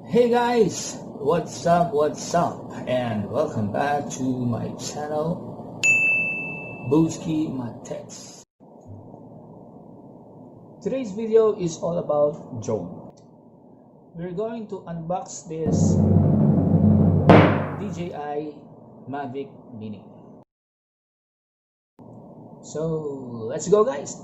Hey guys, what's up, and welcome back to my channel, Bubski Text. Today's video is all about drone. We're going to unbox this DJI MAVIC MINI. So let's go guys!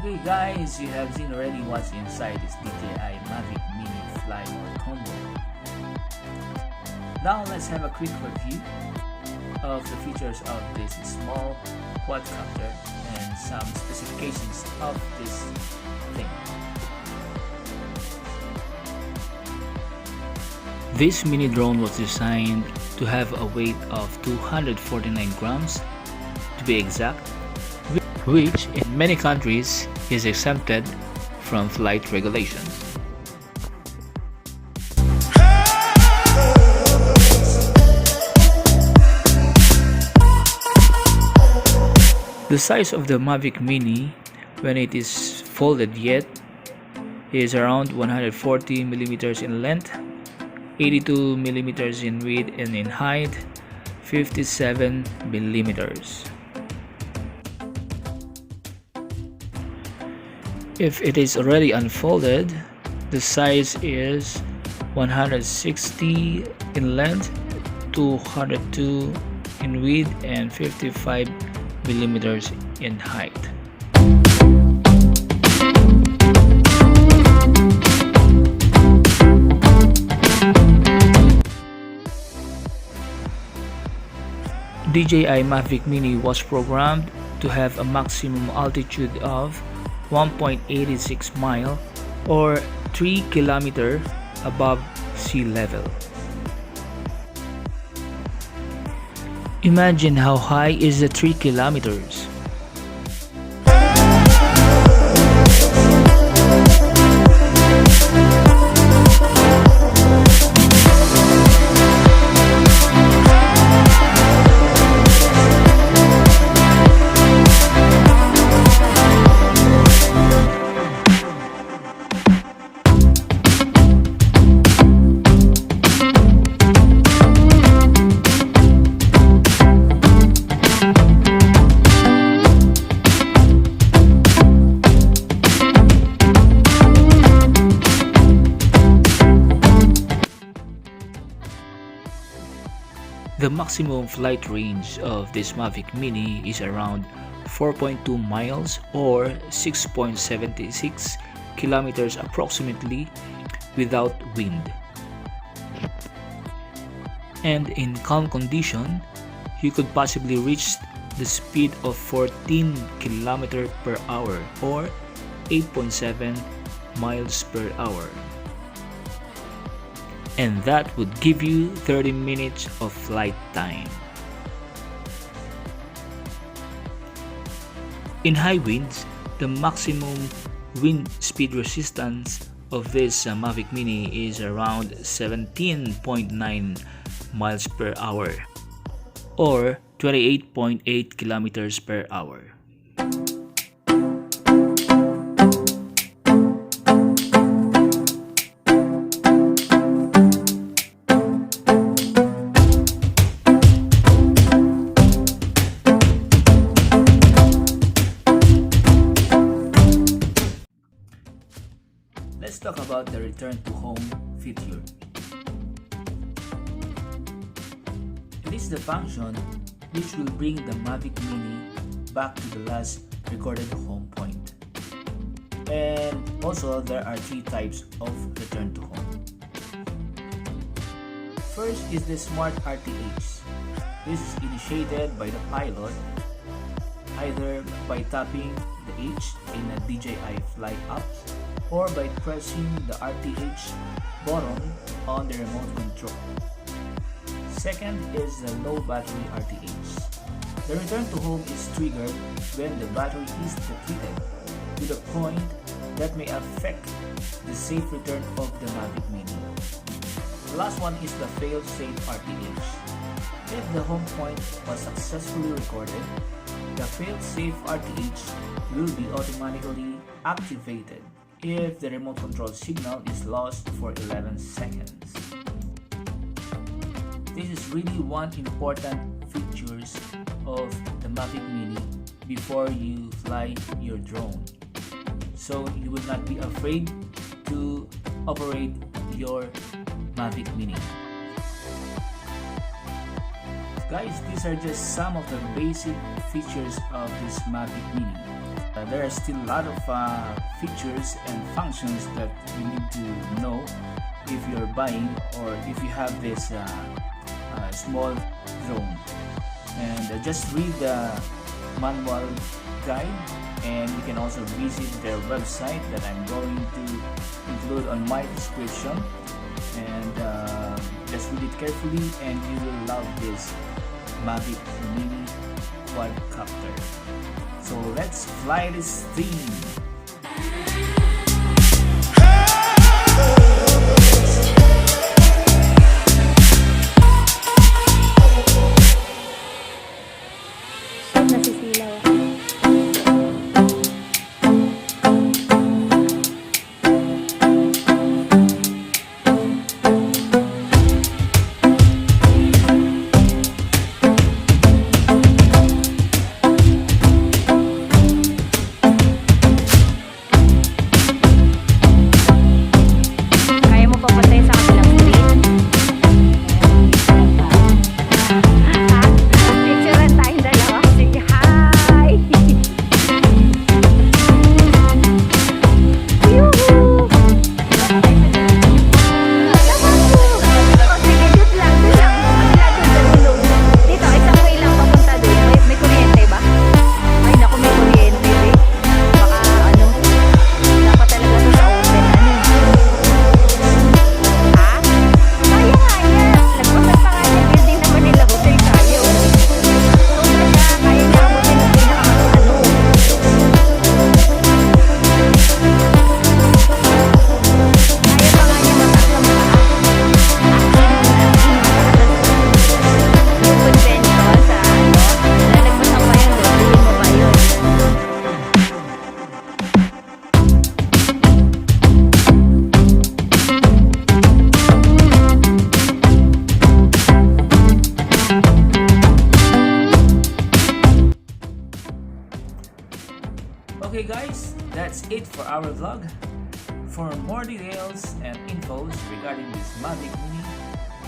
Okay guys, you have seen already what's inside this DJI MAVIC MINI Fly Mode combo. Now let's have a quick review of the features of this small quadcopter and some specifications of this thing. This mini drone was designed to have a weight of 249 grams to be exact, which in many countries is exempted from flight regulations. The size of the Mavic Mini when it is folded yet is around 140mm in length, 82mm in width, and in height 57mm. If it is already unfolded, the size is 160 in length, 202 in width, and 55mm in height. DJI MAVIC Mini was programmed to have a maximum altitude of 1.86 mile or 3 km above sea level. Imagine how high is the 3 kilometers. The maximum flight range of this Mavic Mini is around 4.2 miles or 6.76 kilometers approximately without wind. And in calm condition, you could possibly reach the speed of 14 km per hour or 8.7 miles per hour. And that would give you 30 minutes of flight time. In high winds, the maximum wind speed resistance of this Mavic Mini is around 17.9 miles per hour or 28.8 kilometers per hour. Let's talk about the return to home feature. It is the function which will bring the Mavic Mini back to the last recorded home point. And also there are three types of return to home. First is the Smart RTH. This is initiated by the pilot either by tapping the H in a DJI Fly app or by pressing the RTH button on the remote control. Second is the low battery RTH. The return to home is triggered when the battery is depleted to the point that may affect the safe return of the Mavic Mini. The last one is the fail-safe RTH. If the home point was successfully recorded, the fail-safe RTH will be automatically activated if the remote control signal is lost for 11 seconds. This is really one important features of the Mavic Mini before you fly your drone, so you will not be afraid to operate your Mavic Mini. Guys, these are just some of the basic features of this Mavic Mini. There are still a lot of features and functions that you need to know if you're buying or if you have this small drone. And just read the manual guide, and you can also visit their website that I'm going to include on my description. and just read it carefully and you will love this Mavic Mini quadcopter. So let's fly this thing. Nasisilaw. Kaya mo papatay sa kabilang screen? Ha? Picturean tayong dalawa. Sige, hi! Yuhu! Oh, sige, dito lang, dito lang. Kabila doon sa dulo. Dito, isang way lang papunta doon. May kuryente ba? Ay, naku, may kuryente, eh. Baka, ano, dapat talaga ito sa open, ano. Ha? Kaya nga yan. Lagpasan pa nga niya. Building naman nila hotel tayo. Sobra siya. Kaya niya abutin ng pinaka-ano. Kaya pa nga niya mataas na mataas. Yung convention sa ano. Lalagpasan pa yun doon. Tingin mo ba yun? Okay guys, that's it for our vlog. For more details and infos regarding this Mavic Mini,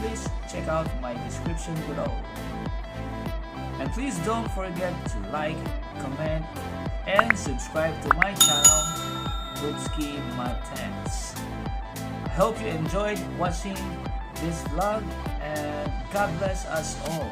please check out my description below. And please don't forget to like, comment, and subscribe to my channel, Bubski. I hope you enjoyed watching this vlog and God bless us all.